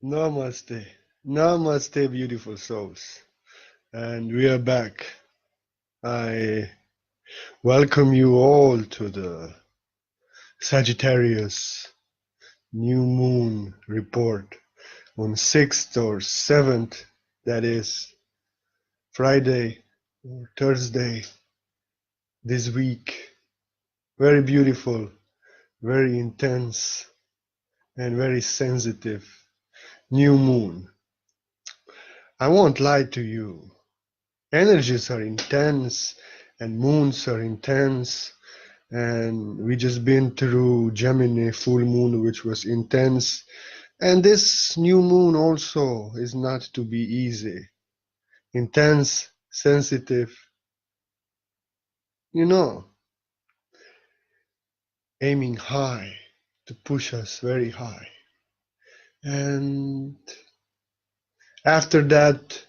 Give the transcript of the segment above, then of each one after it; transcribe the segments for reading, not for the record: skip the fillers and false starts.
Namaste. Namaste, beautiful souls. And we are back. I welcome you all to the Saggitarius new moon report on 6th or 7th, that is Friday or Thursday this week. Very beautiful, very intense, and very sensitive new moon. I won't lie to you. Energies are intense and moons are intense, and we just been through Gemini full moon, which was intense, and this new moon also is not to be easy. Intense, sensitive, you know, aiming high to push us very high. And after that,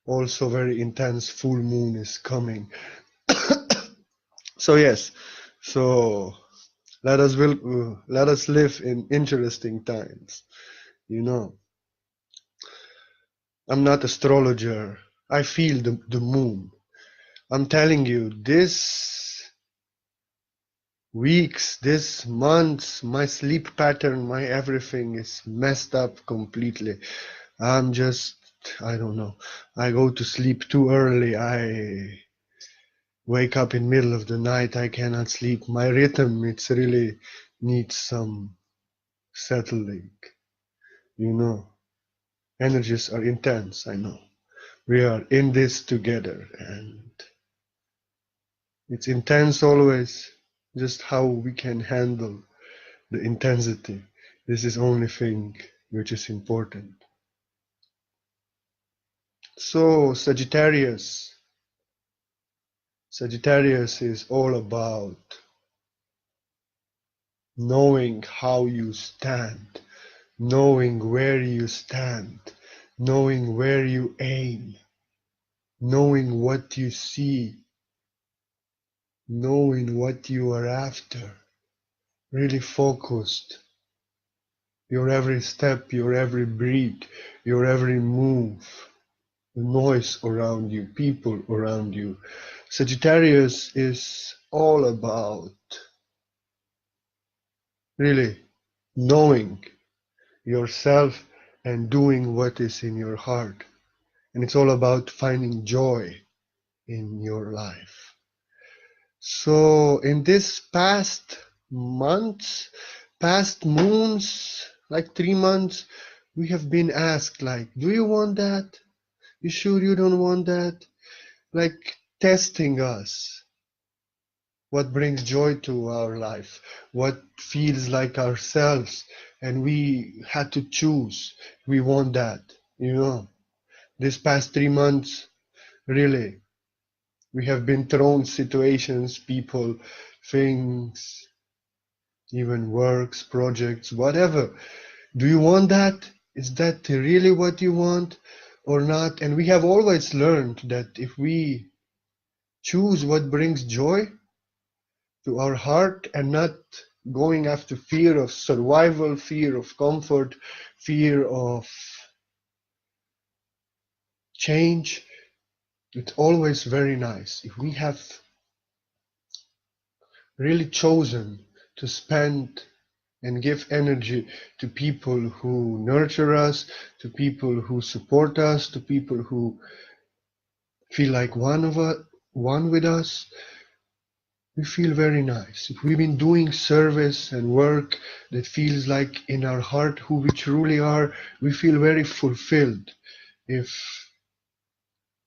also very intense full moon is coming. So yes, so let us live in interesting times. You know, I'm not astrologer. I feel the moon. I'm telling you, this weeks, this months, my sleep pattern, my everything is messed up completely. I'm just, I don't know. I go to sleep too early. I wake up in middle of the night. I cannot sleep. My rhythm, it's really needs some settling. You know, energies are intense. I know. We are in this together, and it's intense always. Just how we can handle the intensity. This is only thing which is important. So Sagittarius is all about knowing how you stand, knowing where you stand, knowing where you aim, knowing what you see, knowing what you are after, really focused. Your every step, your every breath, your every move, the noise around you, people around you. Sagittarius is all about really knowing yourself and doing what is in your heart. And it's all about finding joy in your life. So in this past months, past moons, like 3 months, we have been asked like, do you want that? You sure you don't want that? Like testing us. What brings joy to our life? What feels like ourselves? And we had to choose. We want that, you know. This past 3 months, really, we have been thrown situations, people, things, even works, projects, whatever. Do you want that? Is that really what you want or not? And we have always learned that if we choose what brings joy to our heart and not going after fear of survival, fear of comfort, fear of change, it's always very nice. If we have really chosen to spend and give energy to people who nurture us, to people who support us, to people who feel like one with us, we feel very nice. If we've been doing service and work that feels like in our heart who we truly are, we feel very fulfilled. If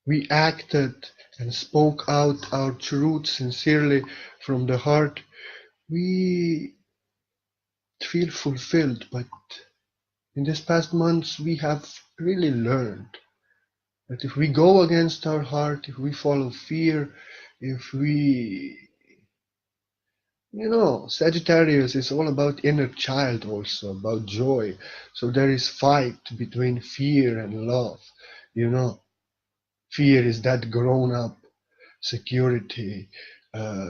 we acted and spoke out our truth sincerely from the heart, we feel fulfilled. But in these past months, we have really learned that if we go against our heart, if we follow fear, if we, Sagittarius is all about inner child also, about joy. So there is fight between fear and love, you know. Fear is that grown up security, uh,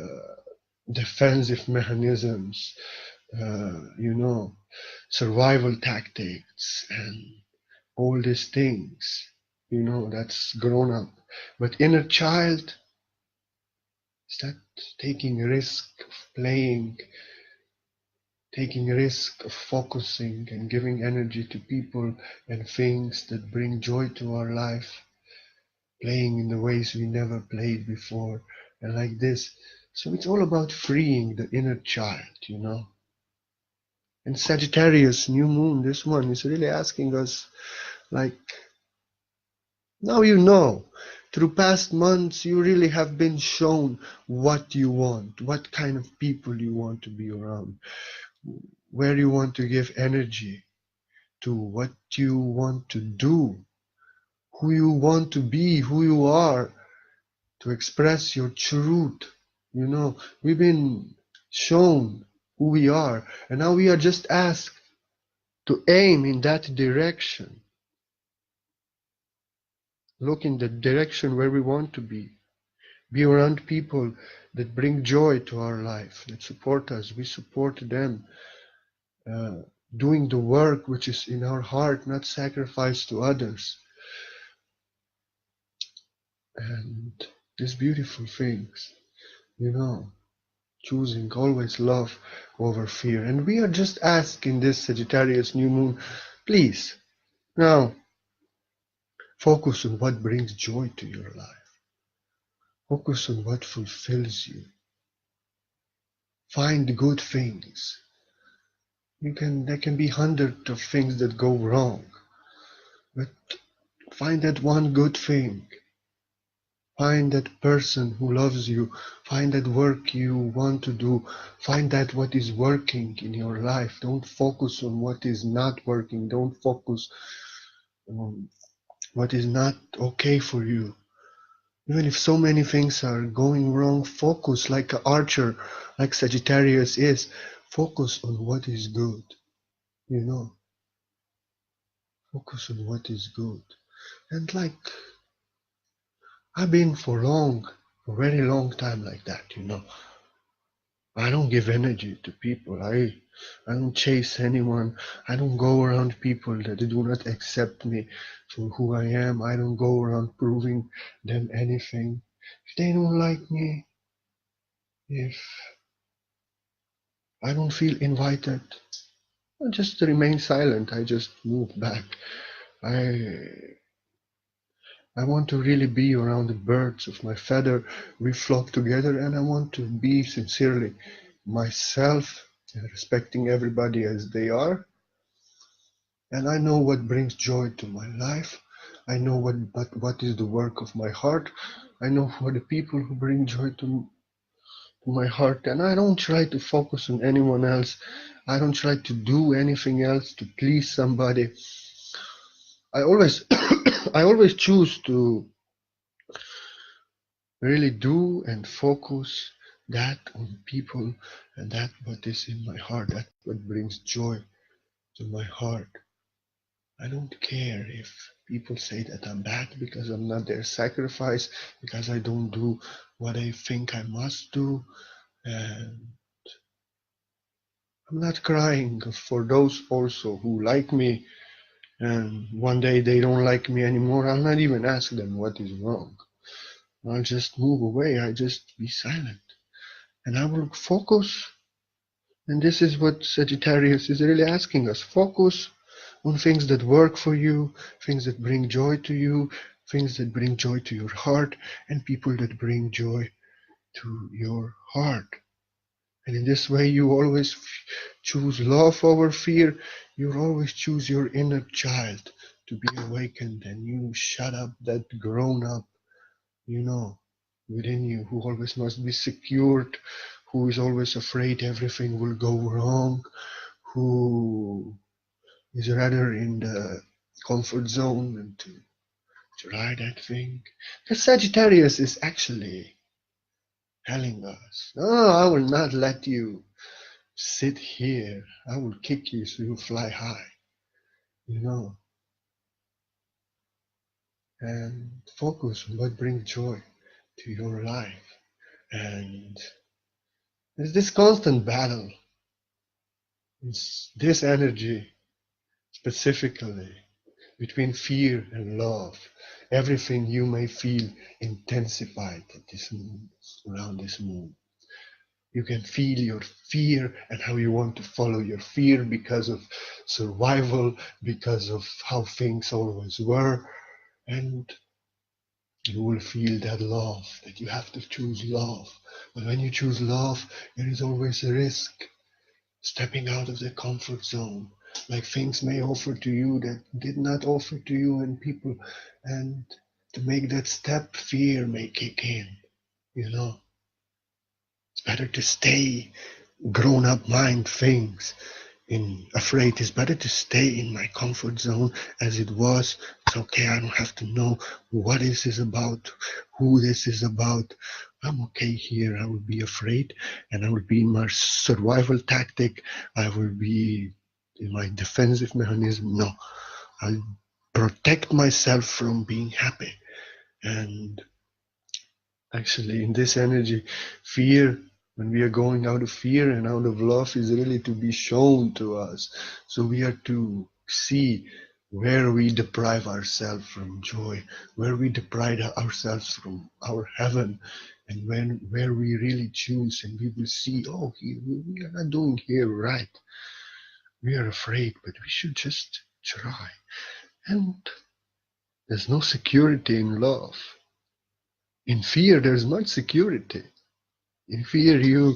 defensive mechanisms, you know, survival tactics and all these things, you know, that's grown up. But inner child is that taking risk of playing, taking risk of focusing and giving energy to people and things that bring joy to our life, playing in the ways we never played before, and like this. So it's all about freeing the inner child, you know. And Sagittarius, new moon, this one is really asking us, like, now you know. Through past months, you really have been shown what you want, what kind of people you want to be around, where you want to give energy to, what you want to do, who you want to be, who you are, to express your truth. You know, we've been shown who we are, and now we are just asked to aim in that direction, look in the direction where we want to be around people that bring joy to our life, that support us. We support them, uh, doing the work which is in our heart, not sacrifice to others. And these beautiful things, you know, choosing always love over fear. And we are just asking this Sagittarius new moon, please, now focus on what brings joy to your life. Focus on what fulfills you. Find good things. There can be hundreds of things that go wrong, but find that one good thing. Find that person who loves you. Find that work you want to do. Find that what is working in your life. Don't focus on what is not working. Don't focus on what is not okay for you. Even if so many things are going wrong, focus like an archer, like Sagittarius is. Focus on what is good. You know, focus on what is good. And like, I've been for a very long time like that, you know. I don't give energy to people. I don't chase anyone. I don't go around people that do not accept me for who I am. I don't go around proving them anything. If they don't like me, if I don't feel invited, I just remain silent. I just move back. I I want to really be around the birds of my feather. We flock together, and I want to be sincerely myself, respecting everybody as they are. And I know what brings joy to my life. I know what is the work of my heart. I know who are the people who bring joy to my heart. And I don't try to focus on anyone else. I don't try to do anything else to please somebody. I always I always choose to really do and focus that on people, and that what is in my heart, that what brings joy to my heart. I don't care if people say that I'm bad because I'm not their sacrifice, because I don't do what I think I must do. And I'm not crying for those also who like me, and one day they don't like me anymore. I'll not even ask them what is wrong. I'll just move away. I just be silent. And I will focus. And this is what Sagittarius is really asking us. Focus on things that work for you, things that bring joy to you, things that bring joy to your heart, and people that bring joy to your heart. And in this way, you always choose love over fear. You always choose your inner child to be awakened, and you shut up that grown up, you know, within you, who always must be secured, who is always afraid everything will go wrong, who is rather in the comfort zone than to try that thing. The Sagittarius is actually telling us, "Oh, I will not let you sit here. I will kick you so you fly high," you know, and focus on what brings joy to your life. And there's this constant battle It's this energy specifically between fear and love. Everything you may feel intensified at this moon, around this moon. You can feel your fear and how you want to follow your fear because of survival, because of how things always were. And you will feel that love, that you have to choose love. But when you choose love, there is always a risk. Stepping out of the comfort zone, like things may offer to you that did not offer to you and people. And to make that step, fear may kick in, you know. It's better to stay grown up mind things in afraid. It's better to stay in my comfort zone as it was. It's okay, I don't have to know what this is about, who this is about. I'm okay here. I will be afraid and I will be in my survival tactic. I will be in my defensive mechanism. No, I'll protect myself from being happy. And actually, in this energy, fear, when we are going out of fear and out of love, is really to be shown to us. So we are to see where we deprive ourselves from joy, where we deprive ourselves from our heaven, and where we really choose, and we will see, oh, we are not doing here right. We are afraid, but we should just try. And there's no security in love. In fear, there's much security. In fear, you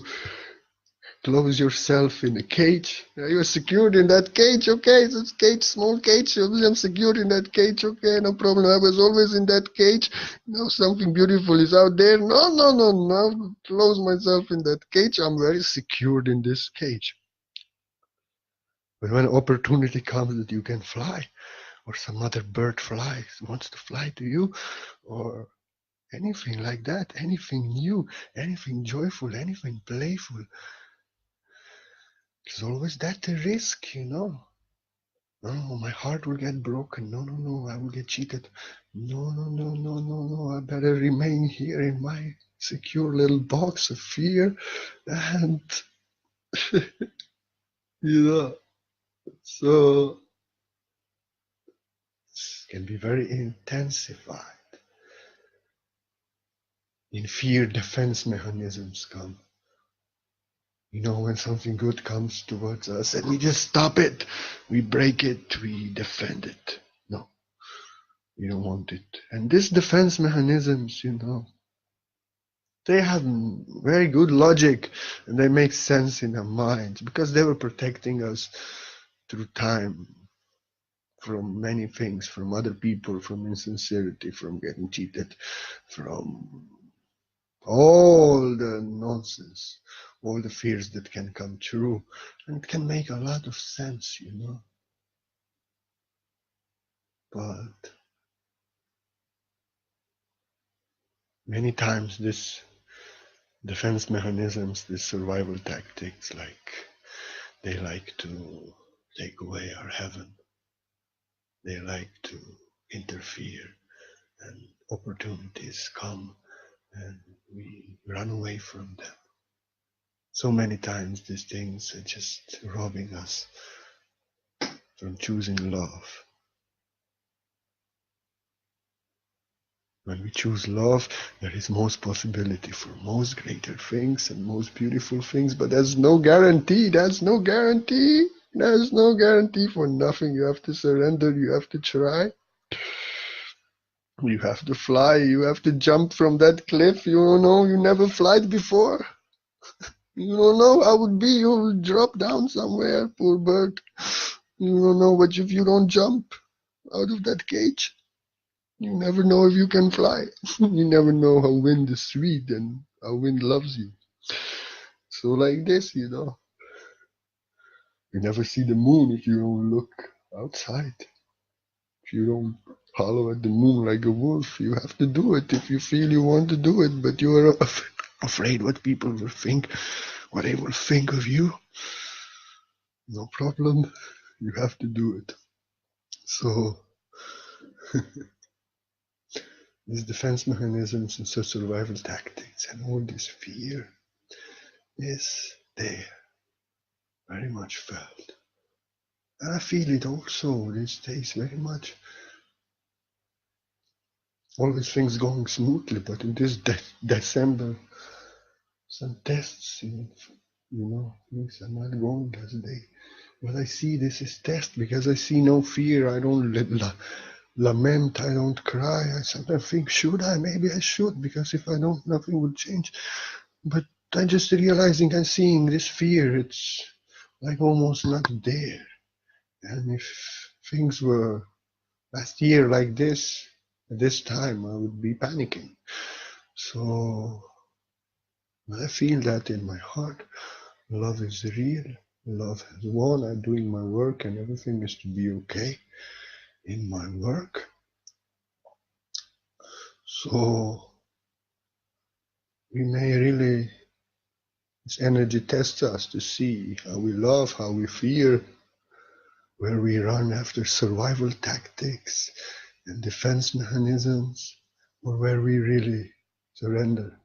close yourself in a cage. You're secured in that cage. Okay, it's a cage, small cage. I'm secured in that cage. Okay, no problem. I was always in that cage. Now something beautiful is out there. No. Close myself in that cage. I'm very secured in this cage. But when opportunity comes that you can fly, or some other bird flies, wants to fly to you, or anything like that, anything new, anything joyful, anything playful, there's always that risk, you know. No, my heart will get broken. No, I will get cheated. No. I better remain here in my secure little box of fear. And, you know, so it can be very intensified. In fear, defense mechanisms come. You know, when something good comes towards us and we just stop it, we break it, we defend it. No, we don't want it. And these defense mechanisms, you know, they have very good logic and they make sense in our minds because they were protecting us through time from many things, from other people, from insincerity, from getting cheated, from all the nonsense, all the fears that can come true, and it can make a lot of sense, you know. But many times this defense mechanisms, these survival tactics, like they like to take away our heaven. They like to interfere, and opportunities come and we run away from them. So many times these things are just robbing us from choosing love. When we choose love, there is most possibility for most greater things and most beautiful things, but there's no guarantee. There's no guarantee. There's no guarantee for nothing. You have to surrender. You have to try. You have to fly. You have to jump from that cliff. You don't know. You never flied before. You don't know how it would be. You will drop down somewhere, poor bird. You don't know what if you don't jump out of that cage. You never know if you can fly. You never know how wind is sweet and how wind loves you. So like this, you know. You never see the moon if you don't look outside. If you don't follow at the moon like a wolf, you have to do it if you feel you want to do it, but you are afraid what people will think, what they will think of you. No problem. You have to do it. So these defense mechanisms and survival tactics and all this fear is there. very much felt. And I feel it also these days very much. Always things going smoothly, but in this December, some tests, things are not going as they. But I see this is test because I see no fear. I don't lament. I don't cry. I sometimes think, should I? Maybe I should, because if I don't, nothing will change. But I'm just realizing and seeing this fear. It's like almost not there. And if things were last year like this, at this time, I would be panicking. So I feel that in my heart, love is real. Love has won. I'm doing my work, and everything is to be okay in my work. So we may really, this energy tests us to see how we love, how we fear, where we run after survival tactics and defense mechanisms, or where we really surrender.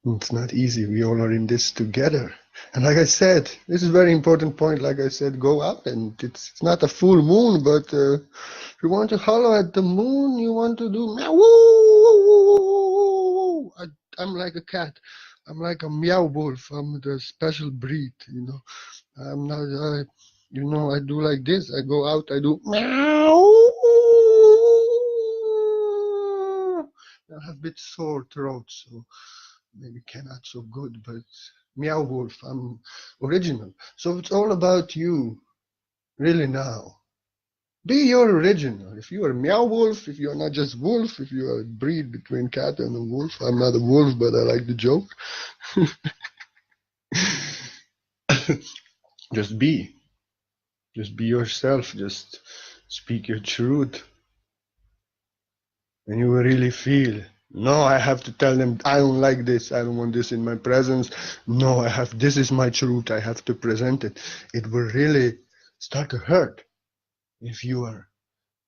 It's not easy. We all are in this together. And like I said, this is a very important point. Like I said, go out, and it's not a full moon, but if you want to holler at the moon, you want to do meow. I'm like a cat. I'm like a meow wolf. I'm the special breed. I'm not. I do like this. I go out. I do meow. I have a bit sore throat, so maybe cannot so good, but Meow Wolf, I'm original. So it's all about you, really now. Be your original. If you are Meow Wolf, if you are not just wolf, if you are a breed between cat and a wolf, I'm not a wolf, but I like the joke. Just be. Just be yourself. Just speak your truth. And you will really feel, no, I have to tell them, I don't like this. I don't want this in my presence. No, this is my truth. I have to present it. It will really start to hurt if you are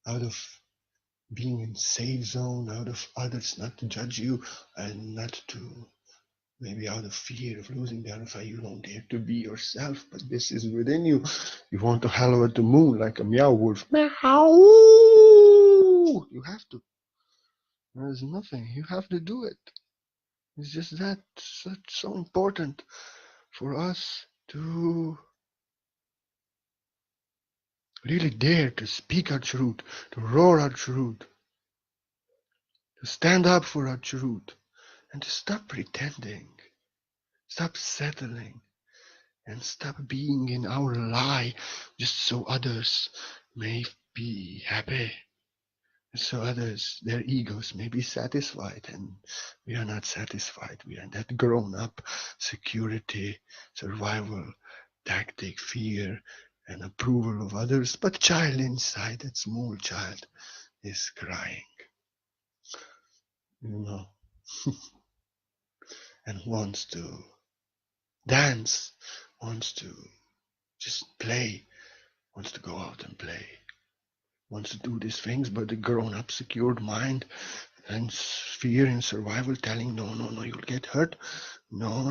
out of being in safe zone, out of others not to judge you, and not to, maybe out of fear of losing the other side, you don't dare to be yourself, but this is within you. You want to holler at the moon like a meow wolf. Meow! You have to. There's nothing. You have to do it. It's just that so important for us to really dare to speak our truth, to roar our truth, to stand up for our truth, and to stop pretending, stop settling, and stop being in our lie just so others may be happy. So others, their egos may be satisfied, and we are not satisfied. We are that grown up security, survival, tactic, fear, and approval of others. But child inside, that small child, is crying, and wants to dance, wants to just play, wants to go out and play, wants to do these things, but the grown up secured mind and fear and survival telling, no, you'll get hurt. No,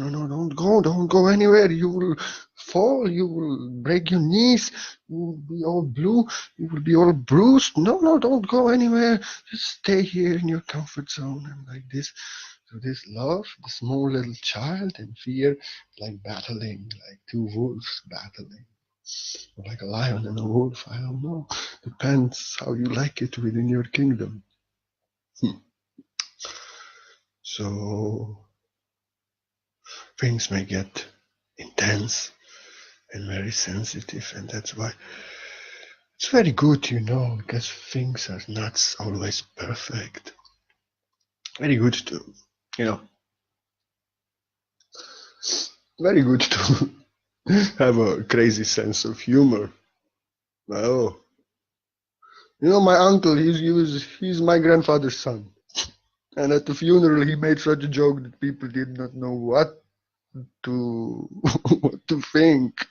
don't go anywhere. You will fall, you will break your knees, you will be all blue, you will be all bruised. No, don't go anywhere. Just stay here in your comfort zone. And like this, so this love, the small little child, and fear, like battling, like two wolves battling. Or like a lion and a wolf, I don't know. Depends how you like it within your kingdom. So things may get intense and very sensitive, and that's why it's very good, because things are not always perfect. Very good to, very good to have a crazy sense of humor. Oh, my uncle, he's my grandfather's son. And at the funeral, he made such a joke that people did not know what to what to think.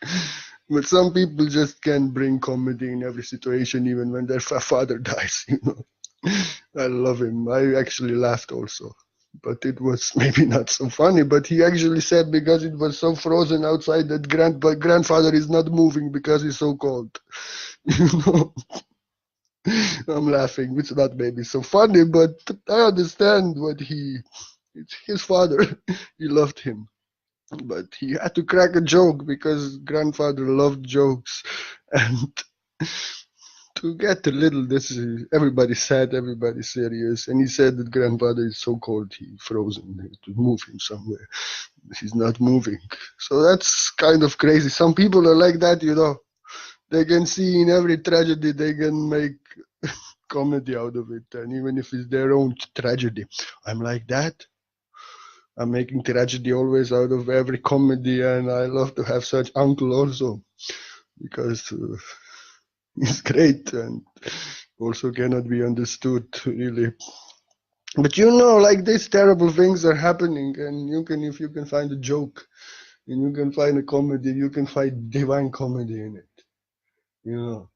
But some people just can bring comedy in every situation, even when their father dies. I love him. I actually laughed also. but it was maybe not so funny. But he actually said because it was so frozen outside that grandfather is not moving because it's so cold. You know, I'm laughing. It's not maybe so funny, but I understand what it's his father. He loved him. But he had to crack a joke because grandfather loved jokes. And to get a little, this is everybody's sad, everybody's serious. And he said that grandfather is so cold, he frozen. They have to move him somewhere. He's not moving. So that's kind of crazy. Some people are like that, you know. They can see in every tragedy, they can make comedy out of it. And even if it's their own tragedy, I'm like that. I'm making tragedy always out of every comedy, and I love to have such uncle also, because he's great and also cannot be understood, really. But you know, like these terrible things are happening, and if you can find a joke, and you can find a comedy, you can find divine comedy in it. You know,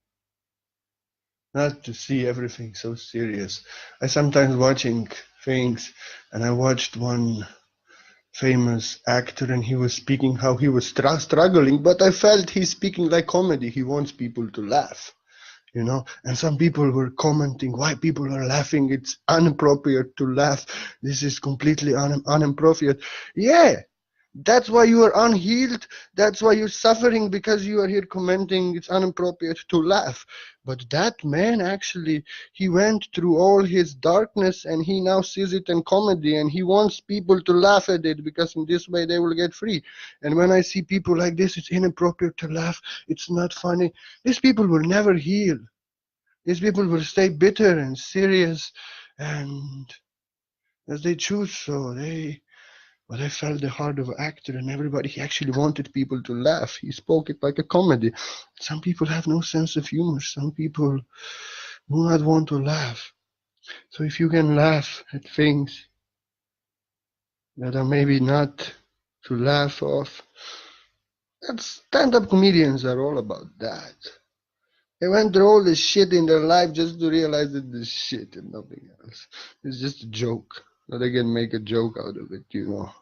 not to see everything so serious. I sometimes watching things, and I watched one famous actor, and he was speaking how he was struggling, but I felt he's speaking like comedy. He wants people to laugh, you know. And some people were commenting why people are laughing. It's inappropriate to laugh. This is completely inappropriate. Yeah, that's why you are unhealed. That's why you're suffering, because you are here commenting it's inappropriate to laugh. But that man actually, he went through all his darkness and he now sees it in comedy, and he wants people to laugh at it because in this way they will get free. And when I see people like this, it's inappropriate to laugh. It's not funny. These people will never heal. These people will stay bitter and serious, and as they choose so, but I felt the heart of an actor, and everybody, he actually wanted people to laugh. He spoke it like a comedy. Some people have no sense of humor. Some people do not want to laugh. So if you can laugh at things that are maybe not to laugh off, stand-up comedians are all about that. They went through all this shit in their life just to realize that this shit and nothing else. It's just a joke. So they can make a joke out of it, you know.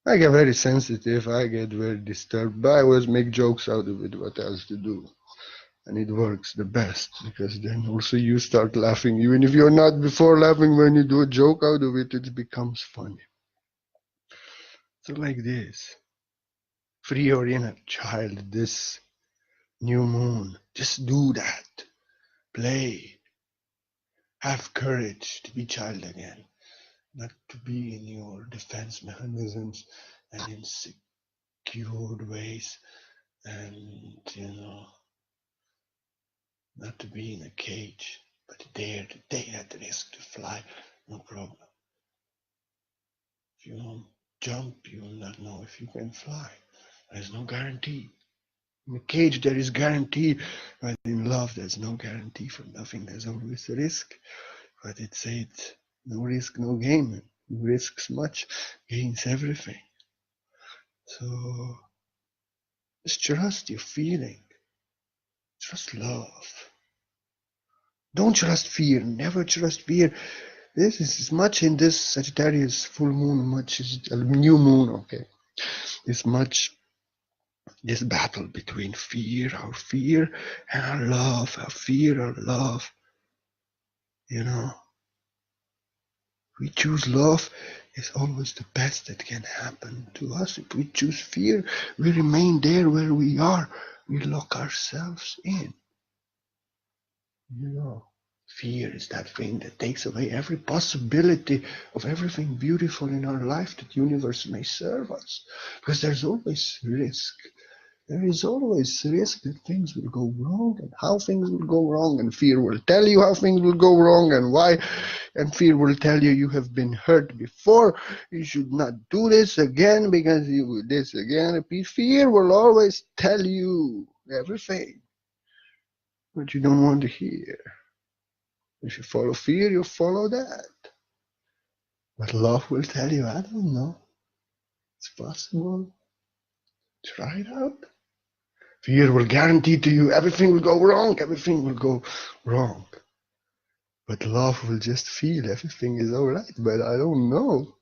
I get very sensitive, I get very disturbed, but I always make jokes out of it, what else to do. And it works the best, because then also you start laughing. Even if you're not before laughing, when you do a joke out of it, it becomes funny. So like this, free your inner child this new moon. Just do that. Play. Have courage to be child again, not to be in your defense mechanisms and insecure ways, and, you know, not to be in a cage, but dare to take that risk to fly, no problem. If you don't jump, you will not know if you can fly. There's no guarantee. In a cage there is guarantee, but in love there's no guarantee for nothing. There's always a risk. But it said, no risk, no gain. Who risks much gains everything. So just trust your feeling. Trust love. Don't trust fear. Never trust fear. This is much in this Sagittarius full moon, much is a new moon, okay? Is much this battle between our fear and our love, our fear, our love. You know, we choose love, is always the best that can happen to us. If we choose fear, we remain there where we are. We lock ourselves in. You know, fear is that thing that takes away every possibility of everything beautiful in our life that universe may serve us. Because there's always risk. There is always risk that things will go wrong and how things will go wrong, and fear will tell you how things will go wrong and why, and fear will tell you you have been hurt before, you should not do this again because you will this again. Fear will always tell you everything, but you don't want to hear. If you follow fear, you follow that. But love will tell you, I don't know, it's possible, try it out. Fear will guarantee to you everything will go wrong, everything will go wrong. But love will just feel everything is alright, but I don't know.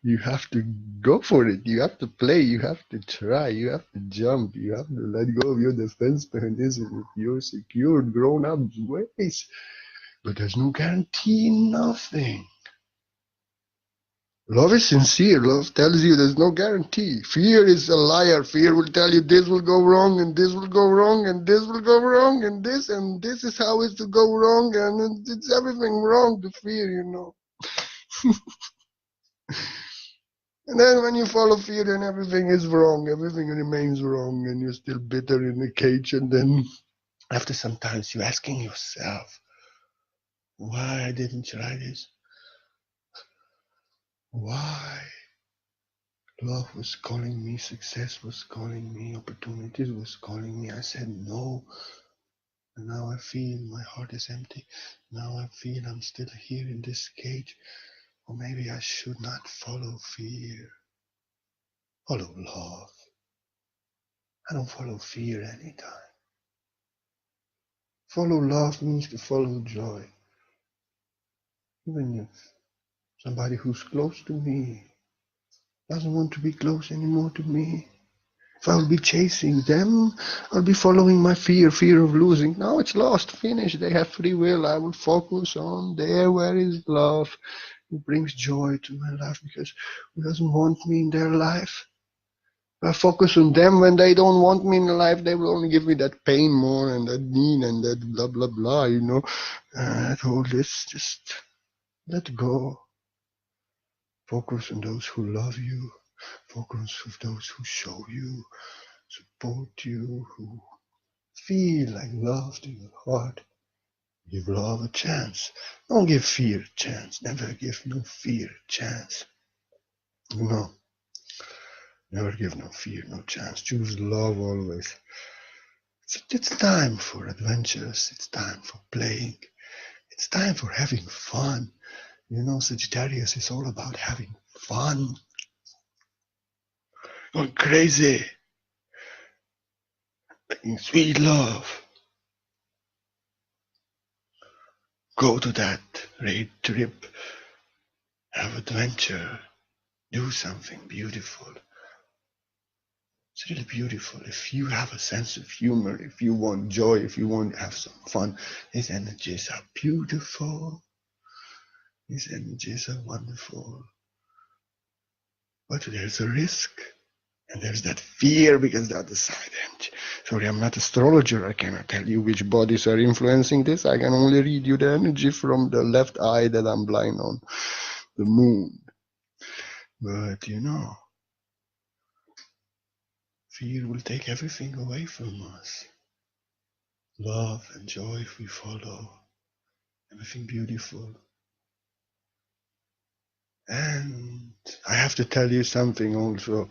You have to go for it. You have to play. You have to try. You have to jump. You have to let go of your defense mechanism with your secure, grown-up ways. But there's no guarantee, nothing. Love is sincere. Love tells you there's no guarantee. Fear is a liar. Fear will tell you this will go wrong, and this will go wrong, and this will go wrong, and this is how it's to go wrong, and it's everything wrong to fear, you know. And then when you follow fear, then everything is wrong. Everything remains wrong, and you're still bitter in the cage. And then after some time, you're asking yourself, why I didn't try this? Why? Love was calling me, success was calling me, opportunities was calling me. I said no. And now I feel my heart is empty. Now I feel I'm still here in this cage. Or maybe I should not follow fear. Follow love. I don't follow fear anytime. Follow love means to follow joy. Even if somebody who's close to me doesn't want to be close anymore to me, if I'll be chasing them, I'll be following my fear of losing. Now it's lost, finished. They have free will. I will focus on there where is love. It brings joy to my life because who doesn't want me in their life? If I focus on them when they don't want me in life, they will only give me that pain more and that need and that blah, blah, blah, you know. That whole this, just let go. Focus on those who love you. Focus on those who show you, support you, who feel like love to your heart. Give love a chance. Don't give fear a chance. Never give no fear a chance. No. Never give no fear no chance. Choose love always. It's time for adventures. It's time for playing. It's time for having fun. You know, Saggitarius is all about having fun. Going crazy. Making sweet love. Go to that raid trip. Have adventure. Do something beautiful. It's really beautiful. If you have a sense of humor, if you want joy, if you want to have some fun, these energies are beautiful. These energies are wonderful. But there's a risk. And there's that fear because the other side. And sorry, I'm not an astrologer. I cannot tell you which bodies are influencing this. I can only read you the energy from the left eye that I'm blind on, the moon. But you know, fear will take everything away from us. Love and joy if we follow. Everything beautiful. And I have to tell you something also.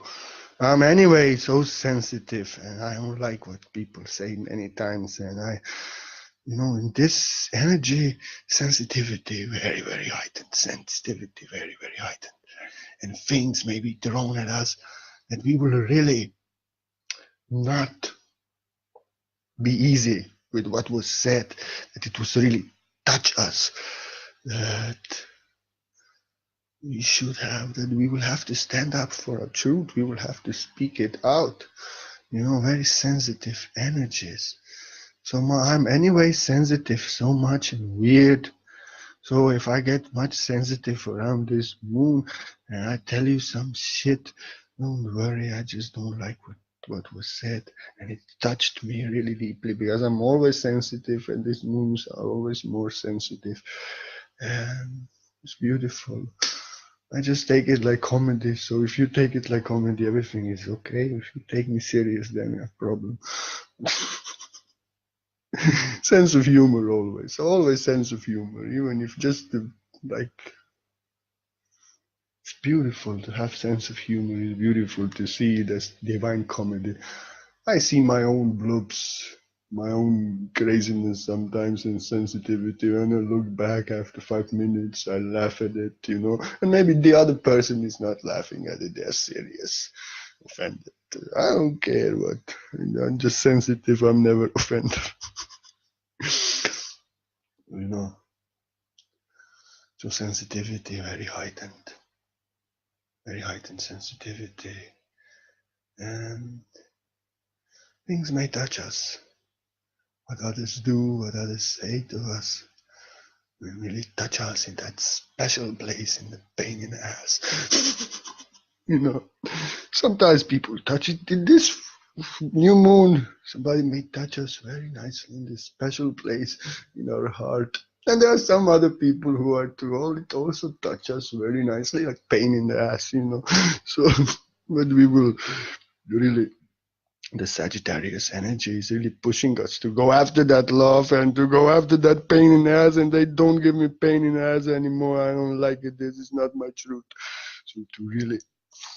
I'm anyway so sensitive and I don't like what people say many times. And I, you know, in this energy, sensitivity, very, very heightened. Sensitivity, very, very heightened. And things may be thrown at us that we will really not be easy with what was said, that it was really touch us, that we should have, that we will have to stand up for our truth, we will have to speak it out, you know, very sensitive energies. So I'm anyway sensitive so much and weird. So if I get much sensitive around this moon and I tell you some shit, don't worry, I just don't like what was said. And it touched me really deeply because I'm always sensitive and these moons are always more sensitive. And it's beautiful. I just take it like comedy. So if you take it like comedy, everything is okay. If you take me serious, then we have a problem. Sense of humor always sense of humor, even if just like, it's beautiful to have sense of humor. It's beautiful to see this divine comedy. I see my own bloops, my own craziness sometimes and sensitivity. When I look back after 5 minutes, I laugh at it, you know. And maybe the other person is not laughing at it. They're serious, offended. I don't care what. I'm just sensitive. I'm never offended. You know. So sensitivity, very heightened sensitivity. And things may touch us. What others do, what others say to us will really touch us in that special place, in the pain in the ass. You know, sometimes people touch it in this new moon. Somebody may touch us very nicely in this special place in our heart. And there are some other people who are to also touch us very nicely, like pain in the ass, you know. So, but we will really, the Sagittarius energy is really pushing us to go after that love and to go after that pain in the ass. And they don't give me pain in the ass anymore. I don't like it. This is not my truth. So to really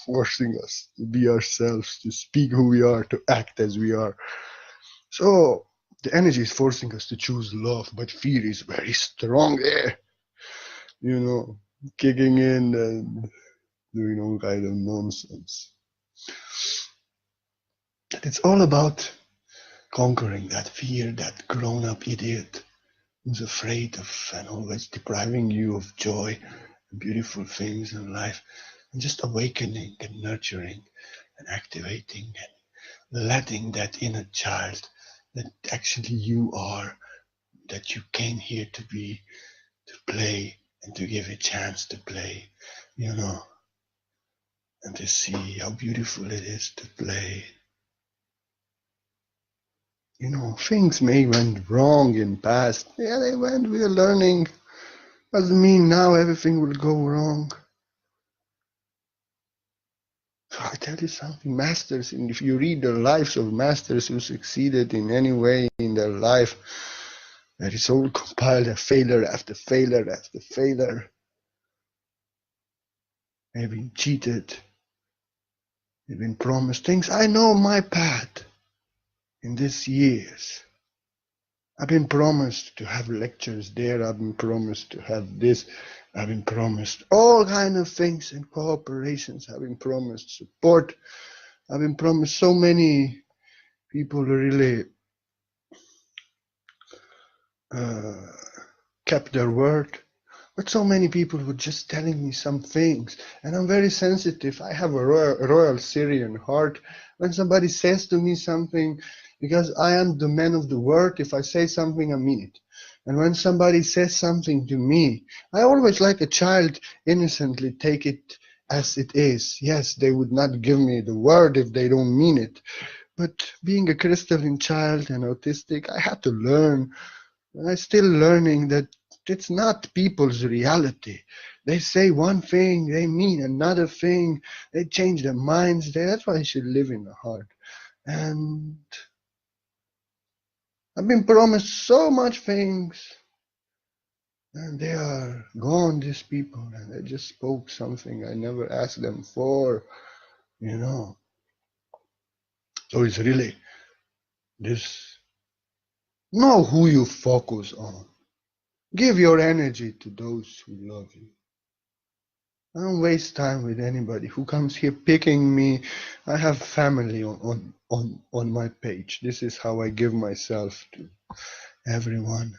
forcing us to be ourselves, to speak who we are, to act as we are. So the energy is forcing us to choose love, but fear is very strong there, you know, kicking in and doing all kind of nonsense. It's all about conquering that fear, that grown-up idiot who's afraid of and always depriving you of joy and beautiful things in life, and just awakening and nurturing and activating and letting that inner child that actually you are, that you came here to be, to play and to give a chance to play, you know, and to see how beautiful it is to play. You know, things may went wrong in past. Yeah, they went. We are learning. Doesn't mean now everything will go wrong. So I tell you something, masters, and if you read the lives of masters who succeeded in any way in their life, there is all compiled a failure after failure after failure. They've been cheated. They've been promised things. I know my path in these years. I've been promised to have lectures there. I've been promised to have this. I've been promised all kind of things and cooperations. I've been promised support. I've been promised so many people really kept their word. But so many people were just telling me some things. And I'm very sensitive. I have a royal Syrian heart. When somebody says to me something, because I am the man of the word, if I say something, I mean it. And when somebody says something to me, I always, like a child, innocently take it as it is. Yes, they would not give me the word if they don't mean it. But being a crystalline child and autistic, I had to learn. And I'm still learning that it's not people's reality. They say one thing, they mean another thing. They change their minds. That's why you should live in the heart. And I've been promised so much things. And they are gone, these people. And they just spoke something I never asked them for, you know. So it's really this. Know who you focus on. Give your energy to those who love you. I don't waste time with anybody who comes here picking me. I have family on my page. This is how I give myself to everyone.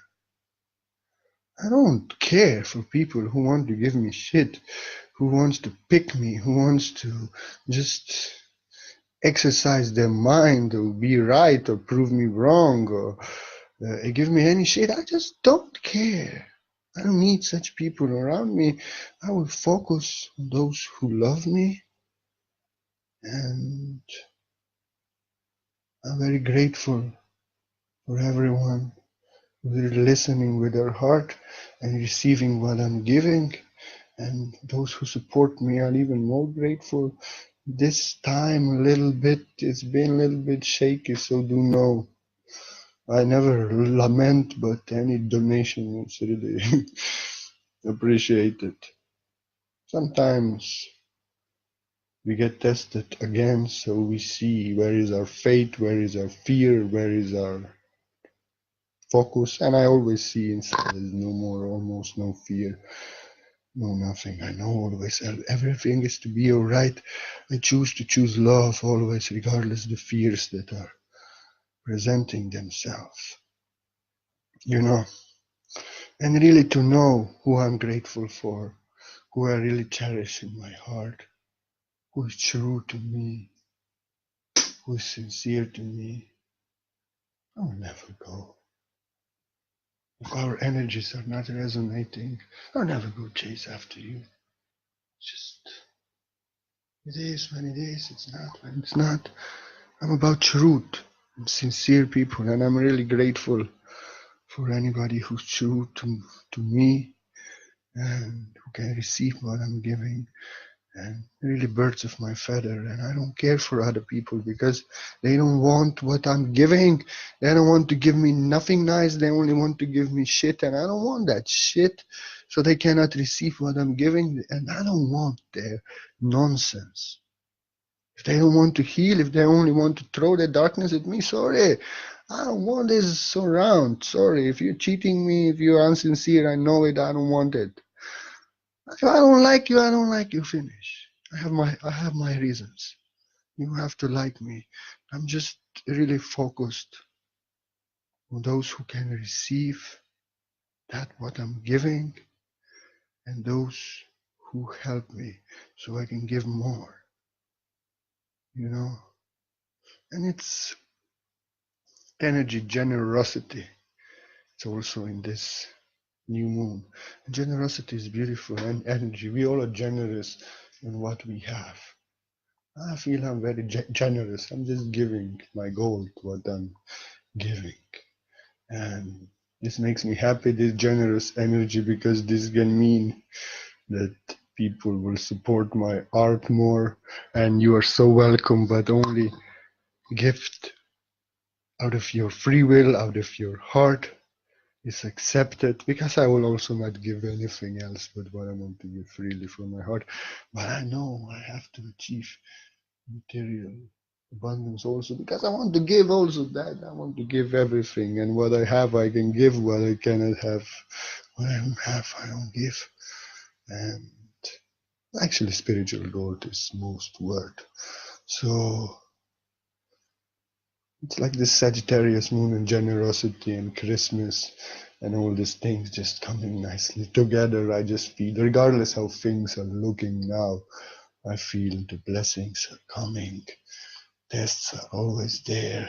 I don't care for people who want to give me shit, who wants to pick me, who wants to just exercise their mind or be right or prove me wrong or give me any shit. I just don't care. I don't need such people around me. I will focus on those who love me, and I'm very grateful for everyone who is listening with their heart and receiving what I'm giving, and those who support me are even more grateful. This time it's been a little bit shaky, so do know I never lament, but any donation is really appreciated. Sometimes we get tested again, so we see where is our faith, where is our fear, where is our focus, and I always see inside there's no more, almost no fear, no nothing. I know always everything is to be all right. I choose to choose love always, regardless of the fears that are presenting themselves. You know, and really to know who I'm grateful for, who I really cherish in my heart, who is true to me, who is sincere to me. I will never go. If our energies are not resonating, I'll never go chase after you. Just, it is when it is, it's not when it's not. I'm about truth and sincere people, and I'm really grateful for anybody who's true to me and who can receive what I'm giving, and really birds of my feather. And I don't care for other people because they don't want what I'm giving. They don't want to give me nothing nice. They only want to give me shit, and I don't want that shit. So they cannot receive what I'm giving, and I don't want their nonsense. If they don't want to heal, if they only want to throw their darkness at me, sorry. I don't want this around. Sorry. If you're cheating me, if you're unsincere, I know it. I don't want it. If I don't like you, I don't like you. Finish. I have my reasons. You have to like me. I'm just really focused on those who can receive that what I'm giving, and those who help me so I can give more. You know? And it's energy, generosity. It's also in this new moon. And generosity is beautiful, and energy. We all are generous in what we have. I feel I'm very generous. I'm just giving my gold, what I'm giving. And this makes me happy, this generous energy, because this can mean that people will support my art more. And you are so welcome, but only gift out of your free will, out of your heart is accepted, because I will also not give anything else but what I want to give freely from my heart. But I know I have to achieve material abundance also, because I want to give also that. I want to give everything, and what I have I can give, what I cannot have, what I don't have I don't give. And actually spiritual gold is most worth. So it's like this Saggitarius moon and generosity and Christmas and all these things just coming nicely together. I just feel, regardless how things are looking now, I feel the blessings are coming. Tests are always there.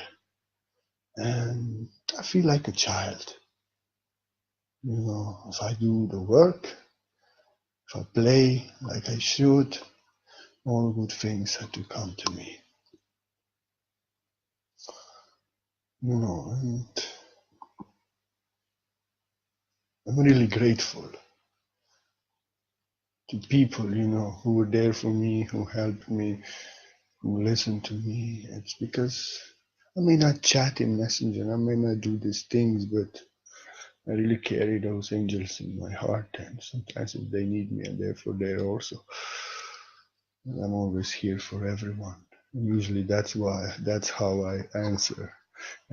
And I feel like a child. You know, if I do the work, if I play like I should, all good things have to come to me. You know, and I'm really grateful to people, you know, who were there for me, who helped me, who listened to me. It's because I may not chat in Messenger, I may not do these things, but I really carry those angels in my heart, and sometimes if they need me, I'm there for there also. And I'm always here for everyone. And usually that's how I answer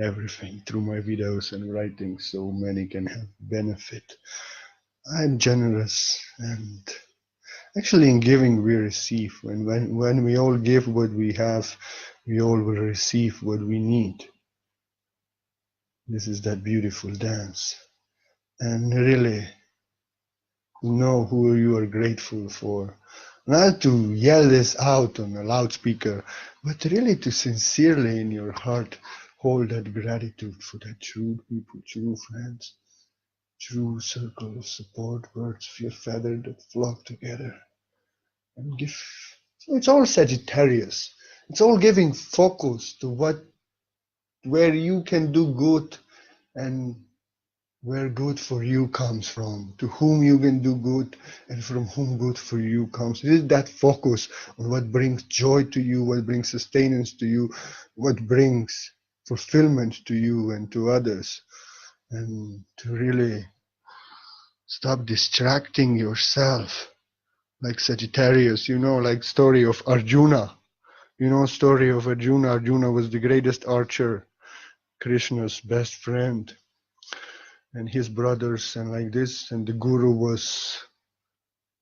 everything, through my videos and writing, so many can have benefit. I'm generous, and actually in giving we receive. When we all give what we have, we all will receive what we need. This is that beautiful dance. And really know who you are grateful for. Not to yell this out on a loudspeaker, but really to sincerely in your heart hold that gratitude for that true people, true friends, true circle of support, birds of your feather that flock together and give. So it's all Sagittarius. It's all giving focus to where you can do good, and where good for you comes from, to whom you can do good, and from whom good for you comes. It is that focus on what brings joy to you, what brings sustenance to you, what brings fulfillment to you and to others, and to really stop distracting yourself. Like Sagittarius, you know, like story of Arjuna. You know, story of Arjuna. Arjuna was the greatest archer, Krishna's best friend, and his brothers, and like this, and the guru was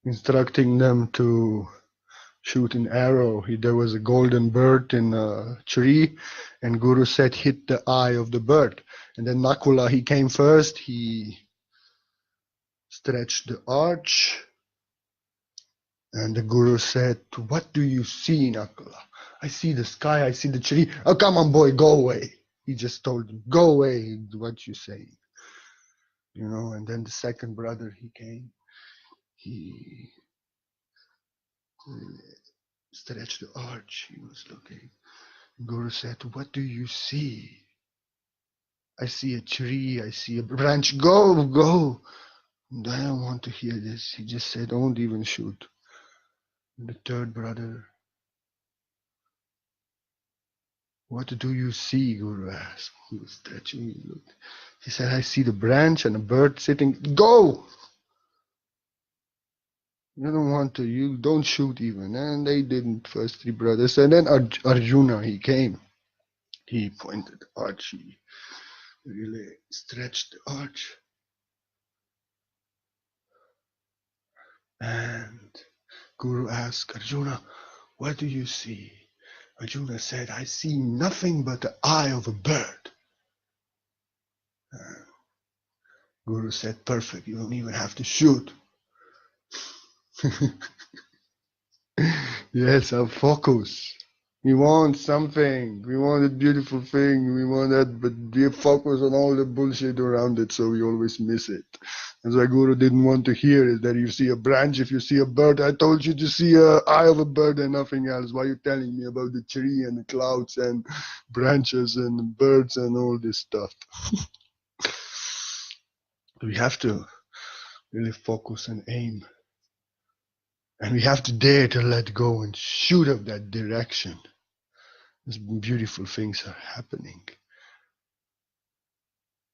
instructing them to shoot an arrow. There was a golden bird in a tree, and guru said hit the eye of the bird. And then Nakula, he came first. He stretched the arch, and the Guru said, "What do you see, Nakula?" "I see the sky, I see the tree." "Oh, come on, boy, go away." He just told him, "Go away, what you say." And then the second brother, he came. He stretched the arch. He was looking. Guru said, "What do you see?" "I see a tree, I see a branch." "Go, go." And I don't want to hear this. He just said, "Don't even shoot." And the third brother, "What do you see?" Guru asked. He was stretching. He looked. He said, "I see the branch and a bird sitting." "Go! You don't want to. You don't shoot even." And they didn't, first three brothers. And then Arjuna, he came. He pointed the arch. He really stretched the arch. And Guru asked Arjuna, "What do you see?" Arjuna said, "I see nothing but the eye of a bird." Guru said, "Perfect. You don't even have to shoot." Yes, our focus. We want something. We want a beautiful thing. We want that, but we focus on all the bullshit around it, so we always miss it. That's why Guru didn't want to hear is that you see a branch, if you see a bird. I told you to see an eye of a bird and nothing else. Why are you telling me about the tree and the clouds and branches and birds and all this stuff? We have to really focus and aim. And we have to dare to let go and shoot up that direction. These beautiful things are happening.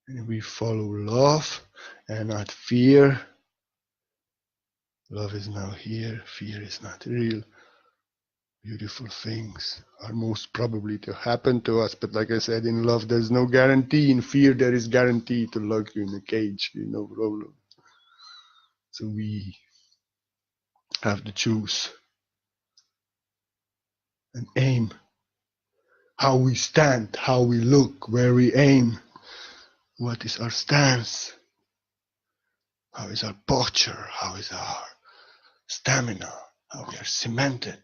And we follow love and not fear. Love is now here. Fear is not real. Beautiful things are most probably to happen to us. But like I said, in love, there's no guarantee. In fear, there is guarantee to lock you in a cage. No problem. So we have to choose and aim. How we stand, how we look, where we aim. What is our stance? How is our posture? How is our stamina? How we are cemented?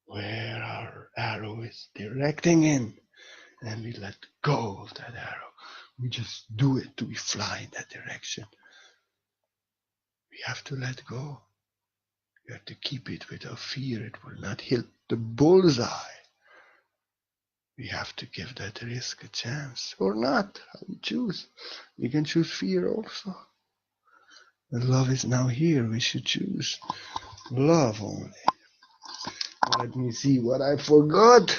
Where our arrow is directing in, and we let go of that arrow. We just do it. We fly in that direction. We have to let go. We have to keep it without fear. It will not hit the bullseye. We have to give that risk a chance, or not. How we choose. We can choose fear also. But love is now here. We should choose love only. Let me see what I forgot.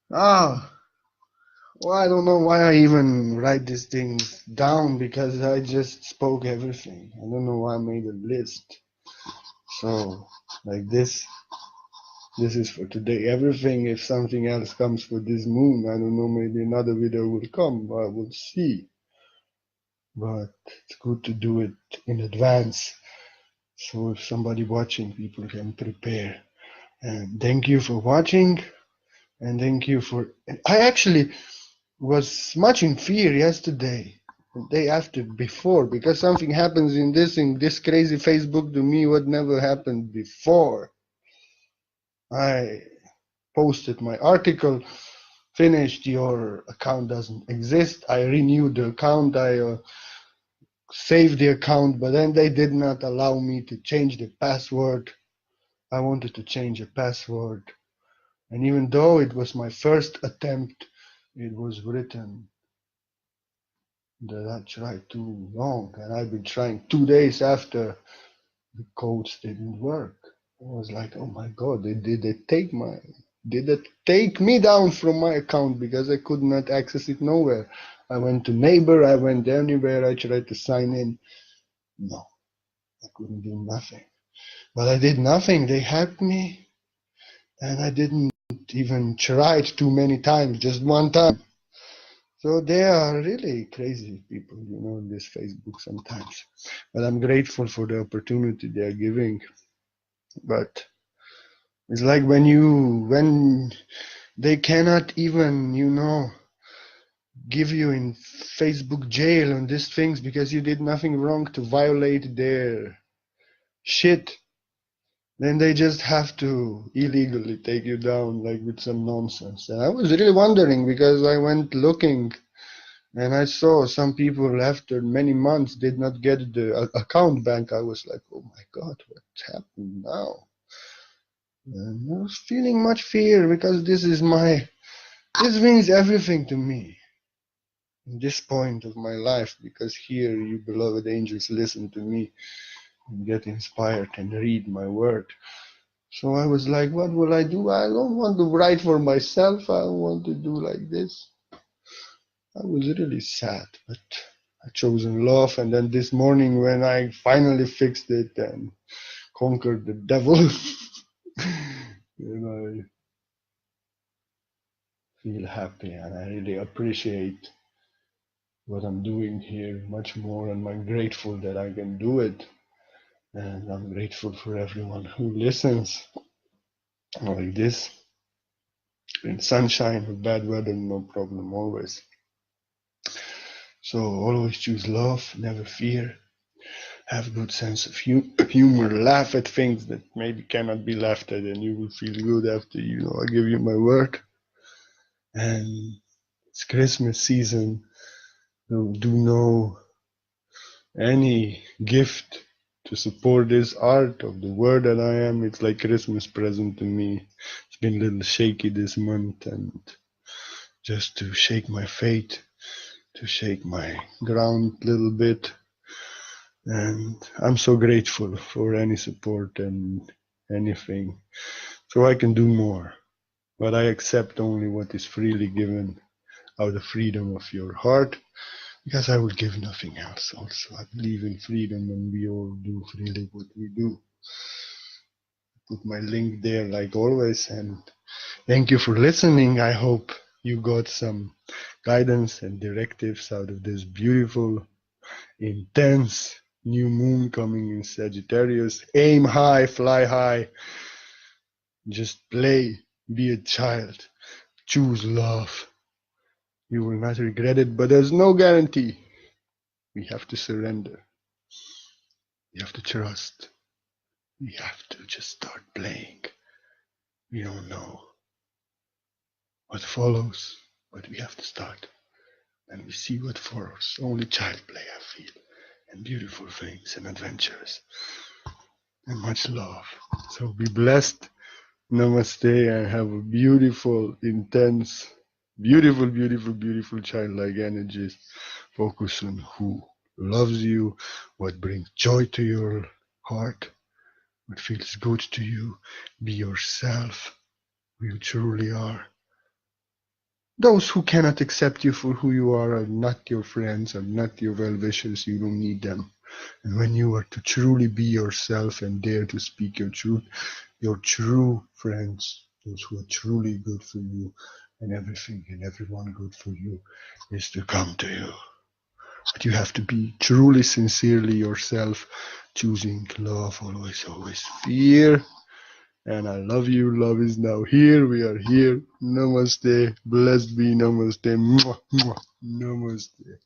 Well, I don't know why I even write these things down, because I just spoke everything. I don't know why I made a list. So, like this is for today. Everything, if something else comes for this moon, I don't know, maybe another video will come. I will see. But it's good to do it in advance. So if somebody watching, people can prepare. And thank you for watching. And thank you for... I actually was much in fear yesterday, the day after, before, because something happens in this crazy Facebook to me what never happened before. I posted my article, finished, your account doesn't exist. I renewed the account, I saved the account, but then they did not allow me to change the password. I wanted to change a password. And even though it was my first attempt, it was written that I tried too long, and I've been trying 2 days after the codes didn't work. I was like, oh my God, did they take me down from my account, because I could not access it nowhere. I went to Neighbor, I went anywhere, I tried to sign in. No, I couldn't do nothing. But I did nothing. They hacked me, and I didn't even try it too many times, just one time. So they are really crazy people, in this Facebook sometimes. But I'm grateful for the opportunity they are giving. But it's like when they cannot even, give you in Facebook jail on these things because you did nothing wrong to violate their shit, then they just have to illegally take you down like with some nonsense. And I was really wondering because I went looking and I saw some people after many months did not get the account back. I was like, oh my God, what's happened now? And I was feeling much fear because this means everything to me in this point of my life, because here you beloved angels listen to me and get inspired and read my word. So I was like, what will I do? I don't want to write for myself. I don't want to do like this. I was really sad, but I chosen love. And then this morning when I finally fixed it and conquered the devil, and I feel happy and I really appreciate what I'm doing here much more, and I'm grateful that I can do it. And I'm grateful for everyone who listens like this. In sunshine or bad weather, no problem, always. So always choose love, never fear, have a good sense of humor, laugh at things that maybe cannot be laughed at, and you will feel good after, I give you my word. And it's Christmas season, so do know any gift to support this art of the word that I am. It's like Christmas present to me. It's been a little shaky this month, and just to shake my faith, to shake my ground a little bit. And I'm so grateful for any support and anything, so I can do more. But I accept only what is freely given out of freedom of your heart, because I will give nothing else. Also, I believe in freedom, and we all do freely what we do. Put my link there like always, and thank you for listening. I hope you got some guidance and directives out of this beautiful, intense new moon coming in Sagittarius. Aim high, fly high, just play, be a child, choose love. You will not regret it, but there's no guarantee. We have to surrender. We have to trust. We have to just start playing. We don't know what follows, but we have to start. And we see what follows. Only child play, I feel. And beautiful things and adventures. And much love. So be blessed. Namaste, and have a beautiful, intense, beautiful, beautiful, beautiful childlike energies. Focus on who loves you, what brings joy to your heart, what feels good to you. Be yourself, who you truly are. Those who cannot accept you for who you are not your friends, are not your well-wishers. You don't need them. And when you are to truly be yourself and dare to speak your truth, your true friends, those who are truly good for you, and everything and everyone good for you, is to come to you. But you have to be truly, sincerely yourself, choosing love, always, always. Fear. And I love you. Love is now here. We are here. Namaste. Blessed be. Namaste. Mwah, mwah. Namaste.